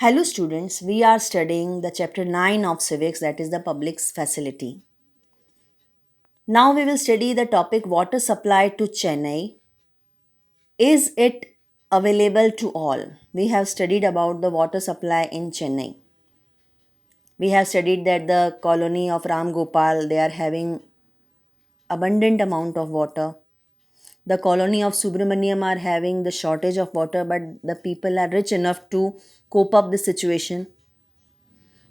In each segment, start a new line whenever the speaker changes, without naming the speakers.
Hello students, we are studying the chapter 9 of civics, that is the public facility. Now we will study the topic water supply to Chennai. Is it available to all? We have studied about the water supply in Chennai. We have studied that the colony of Ram Gopal, they are having abundant amount of water. The colony of Subramaniam are having the shortage of water, but the people are rich enough to cope up the situation.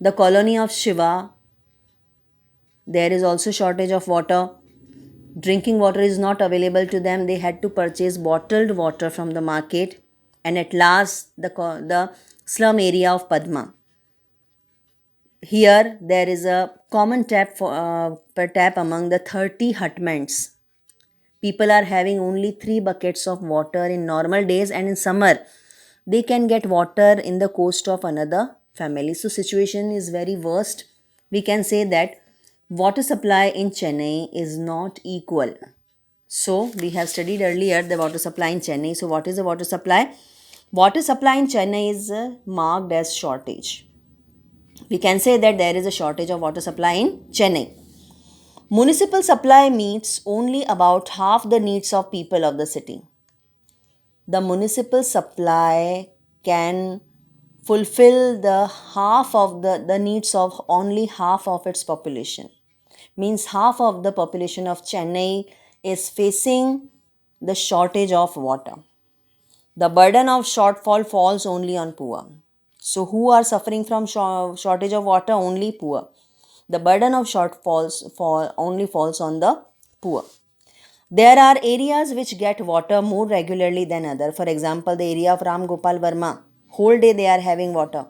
The colony of Shiva, there is also shortage of water. Drinking water is not available to them. They had to purchase bottled water from the market. And at last, the slum area of Padma. Here, there is a common tap per tap among the 30 hutments. People are having only 3 buckets of water in normal days, and in summer, they can get water in the coast of another family. So, situation is very worst. We can say that water supply in Chennai is not equal. So, we have studied earlier the water supply in Chennai. So, what is the water supply? Water supply in Chennai is marked as shortage. We can say that there is a shortage of water supply in Chennai. Municipal supply meets only about half the needs of people of the city. The municipal supply can fulfill the needs of only half of its population. Means half of the population of Chennai is facing the shortage of water. The burden of shortfall falls only on poor. So, who are suffering from shortage of water? Only poor. The burden of only falls on the poor. There are areas which get water more regularly than other. For example, the area of Ram Gopal Verma, whole day they are having water.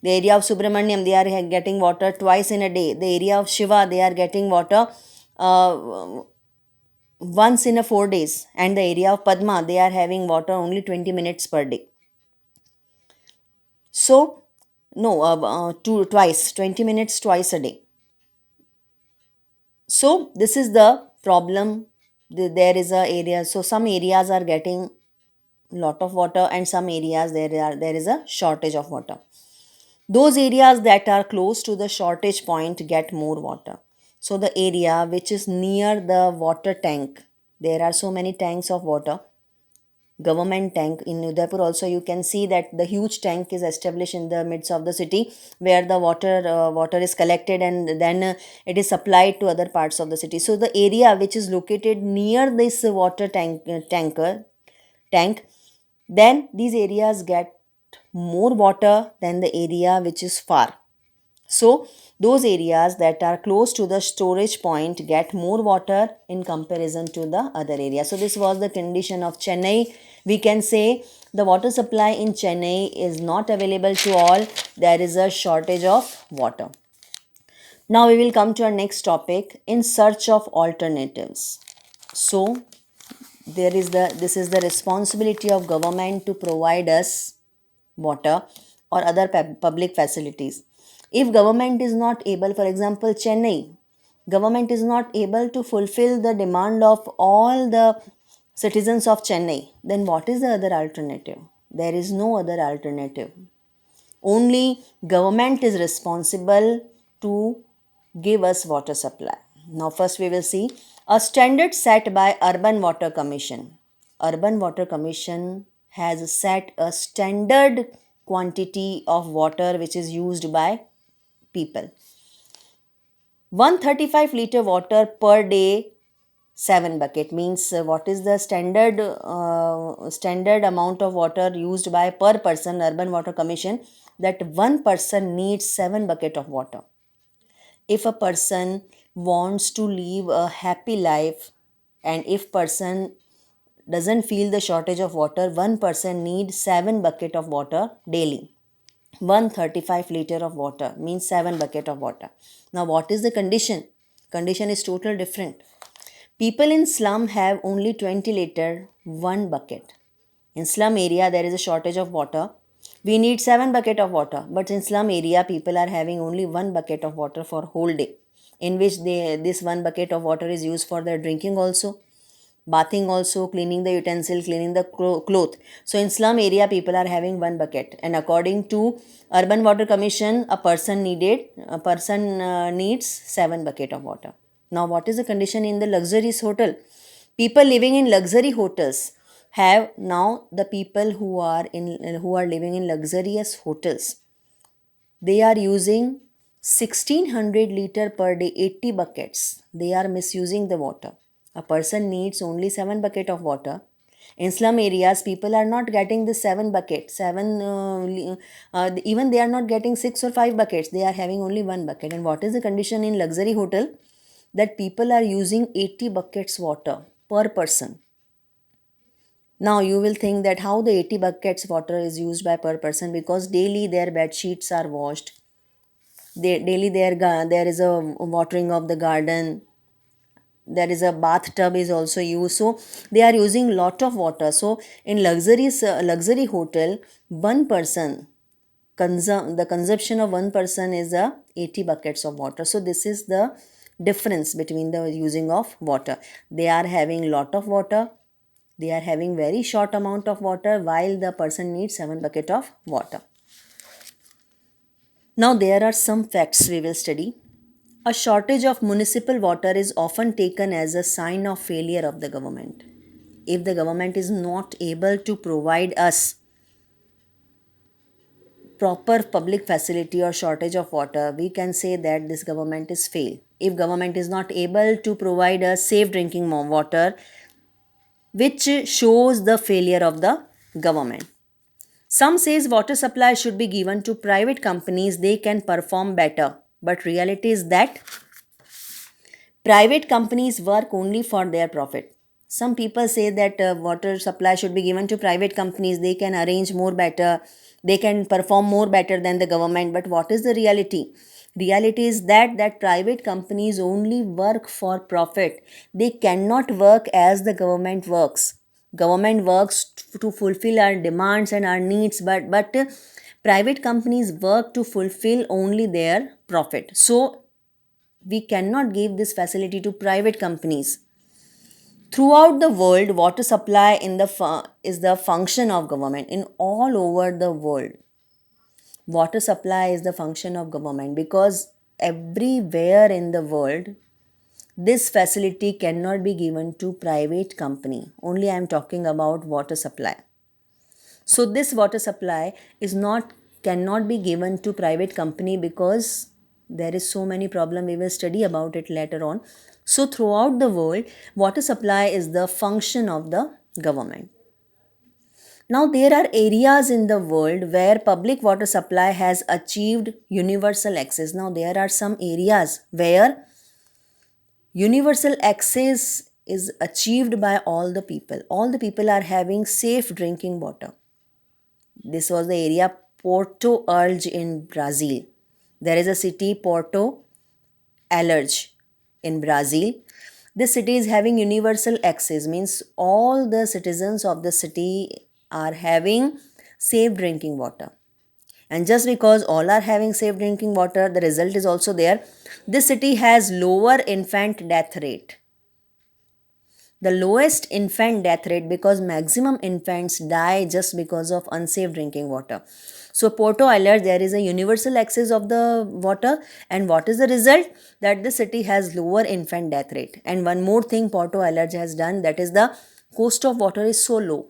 The area of Subramaniam, they are getting water twice in a day. The area of Shiva, they are getting water uh, once in a 4 days. And the area of Padma, they are having water only 20 minutes per day. So, no, twice, 20 minutes twice a day. So, this is the problem. There is a area. So, some areas are getting lot of water, and some areas there is a shortage of water. Those areas that are close to the shortage point get more water. So, the area which is near the water tank, there are so many tanks of water. Government tank in Udaipur also, you can see that the huge tank is established in the midst of the city, where the water is collected, and then it is supplied to other parts of the city. So the area which is located near this water tank, then these areas get more water than the area which is far. So, those areas that are close to the storage point get more water in comparison to the other area. So, this was the condition of Chennai. We can say the water supply in Chennai is not available to all. There is a shortage of water. Now, we will come to our next topic, in search of alternatives. So, this is the responsibility of government to provide us water or other public facilities. If government is not able, for example Chennai, government is not able to fulfill the demand of all the citizens of Chennai, then what is the other alternative? There is no other alternative. Only government is responsible to give us water supply. Now first we will see a standard set by Urban Water Commission. Urban Water Commission has set a standard quantity of water which is used by people. 135 liter water per day, 7 bucket means what is the standard amount of water used by per person. Urban Water Commission, that one person needs 7 bucket of water. If a person wants to live a happy life, and if person doesn't feel the shortage of water, one person needs 7 bucket of water daily. 135 liter of water means 7 bucket of water. Now what is the condition? Condition is total different. People in slum have only 20 liter, 1 bucket. In slum area there is a shortage of water. We need 7 bucket of water, but in slum area people are having only 1 bucket of water for whole day, in which this 1 bucket of water is used for their drinking also. bathing also, cleaning the utensil, cleaning the cloth. So in slum area people are having one bucket, and according to urban water commission a person needs 7 bucket of water. Now what is the condition in the luxurious hotel? People living in luxury hotels have, now the people who are living in luxurious hotels, they are using 1600 liter per day, 80 buckets. They are misusing the water. A person needs only 7 bucket of water. In slum areas, people are not getting the 7 bucket. Even they are not getting 6 or 5 buckets. They are having only 1 bucket. And what is the condition in luxury hotel? That people are using 80 buckets water per person. Now you will think that how the 80 buckets water is used by per person, because daily their bed sheets are washed, daily there is a watering of the garden, there is a bathtub is also used, so they are using lot of water. So in luxury hotel, one person the consumption of one person is a 80 buckets of water. So this is the difference between the using of water. They are having lot of water, they are having very short amount of water, while the person needs 7 bucket of water. Now there are some facts we will study. A shortage of municipal water is often taken as a sign of failure of the government. If the government is not able to provide us proper public facility or shortage of water, we can say that this government is failed. If government is not able to provide us safe drinking water, which shows the failure of the government. Some says water supply should be given to private companies, they can perform better. But reality is that private companies work only for their profit. Some people say that water supply should be given to private companies, they can arrange more better, they can perform more better than the government. But what is the reality? Reality is that private companies only work for profit. They cannot work as the government works. Government works to fulfill our demands and our needs, but private companies work to fulfill only their profit. So we cannot give this facility to private companies. Throughout the world, water supply is the function of government. In all over the world, water supply is the function of government, because everywhere in the world this facility cannot be given to private company. Only I am talking about water supply. So this water supply is not cannot be given to private company, because there is so many problem, we will study about it later on. So throughout the world, water supply is the function of the government. Now there are areas in the world where public water supply has achieved universal access. Now there are some areas where universal access is achieved by all the people. All the people are having safe drinking water. This was the area Porto Alegre in Brazil. There is a city Porto Alegre in Brazil. This city is having universal access, means all the citizens of the city are having safe drinking water. And just because all are having safe drinking water, the result is also there. This city has lower infant death rate, the lowest infant death rate, because maximum infants die just because of unsafe drinking water. So Porto Alegre, there is a universal access of the water, and what is the result? That the city has lower infant death rate. And one more thing Porto Alegre has done, that is the cost of water is so low.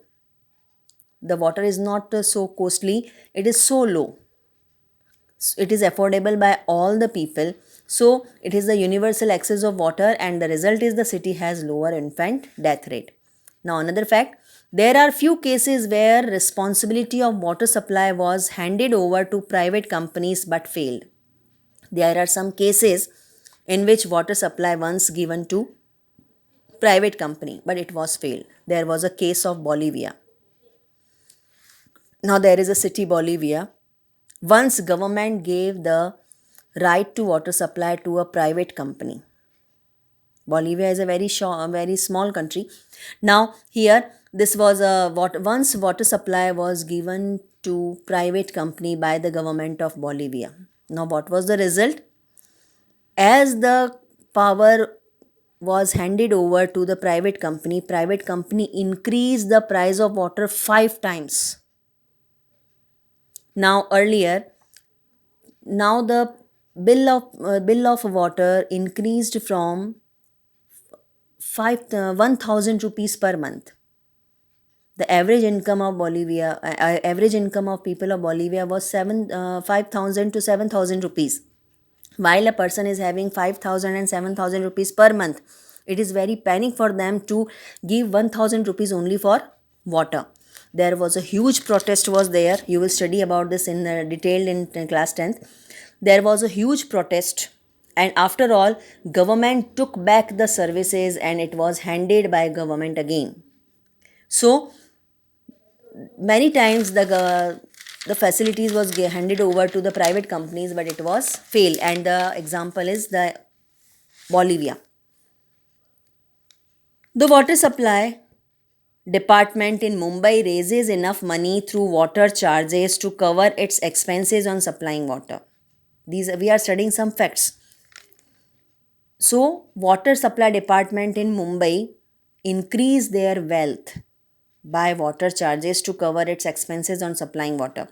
The water is not so costly, it is so low. It is affordable by all the people. So it is the universal access of water, and the result is the city has lower infant death rate. Now another fact, there are few cases where responsibility of water supply was handed over to private companies but failed. There are some cases in which water supply once given to private company but it was failed. There was a case of Bolivia. Now there is a city Bolivia. Once government gave the right to water supply to a private company. Bolivia is a very small country. Now here this was once water supply was given to private company by the government of Bolivia. Now what was the result? As the power was handed over to the private company increased the price of water 5 times. Now earlier, now the bill of water increased from 1000 rupees per month. The average income of people of Bolivia was 5,000 to 7,000 rupees. While a person is having 5,000 and 7,000 rupees per month, it is very panic for them to give 1,000 rupees only for water. There was a huge protest was there. You will study about this in detail in class 10th. There was a huge protest, and after all, government took back the services and it was handed by government again. So many times the facilities was handed over to the private companies, but it was fail, and the example is the Bolivia. The water supply department in Mumbai raises enough money through water charges to cover its expenses on supplying water. These we are studying some facts. So water supply department in Mumbai increase their wealth by water charges to cover its expenses on supplying water.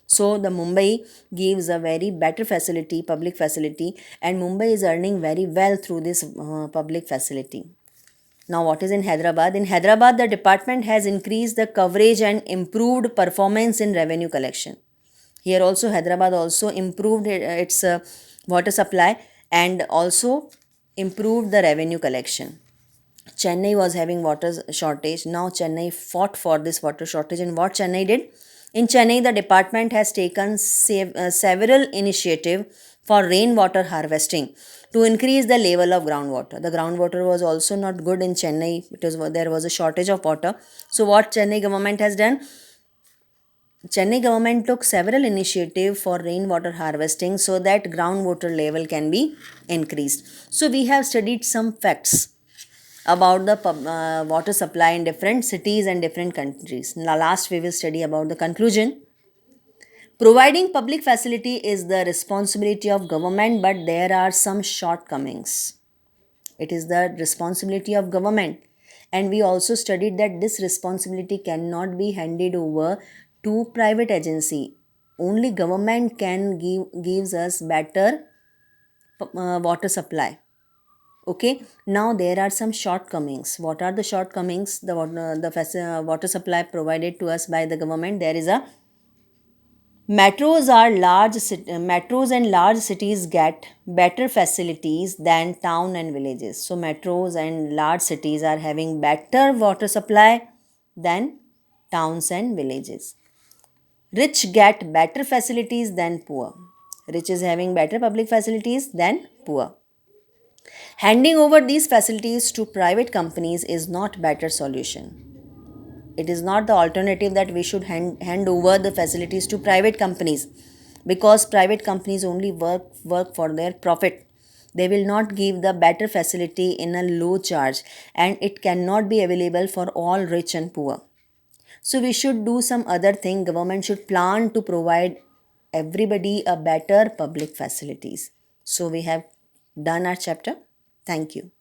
So the Mumbai gives a very better facility, public facility, and Mumbai is earning very well through this public facility. Now, what is in Hyderabad? In Hyderabad, the department has increased the coverage and improved performance in revenue collection. Here also, Hyderabad also improved its water supply and also improved the revenue collection. Chennai was having water shortage. Now Chennai fought for this water shortage, and what Chennai did? In Chennai, the department has taken several initiatives for rainwater harvesting to increase the level of groundwater. The groundwater was also not good in Chennai because there was a shortage of water. So what Chennai government has done? Chennai government took several initiatives for rainwater harvesting so that groundwater level can be increased. So we have studied some facts about the water supply in different cities and different countries. Now, last we will study about the conclusion. Providing public facility is the responsibility of government, but there are some shortcomings. It is the responsibility of government, and we also studied that this responsibility cannot be handed over to private agency. Only government can gives us better water supply. Okay, now there are some shortcomings. What are the shortcomings? Water supply provided to us by the government. There is a metros and large cities get better facilities than town and villages. So metros and large cities are having better water supply than towns and villages. Rich get better facilities than poor. Rich is having better public facilities than poor. Handing over these facilities to private companies is not better solution. It is not the alternative that we should hand over the facilities to private companies, because private companies only work for their profit. They will not give the better facility in a low charge, and it cannot be available for all rich and poor. So we should do some other thing. Government should plan to provide everybody a better public facilities. So we have done our chapter. Thank you.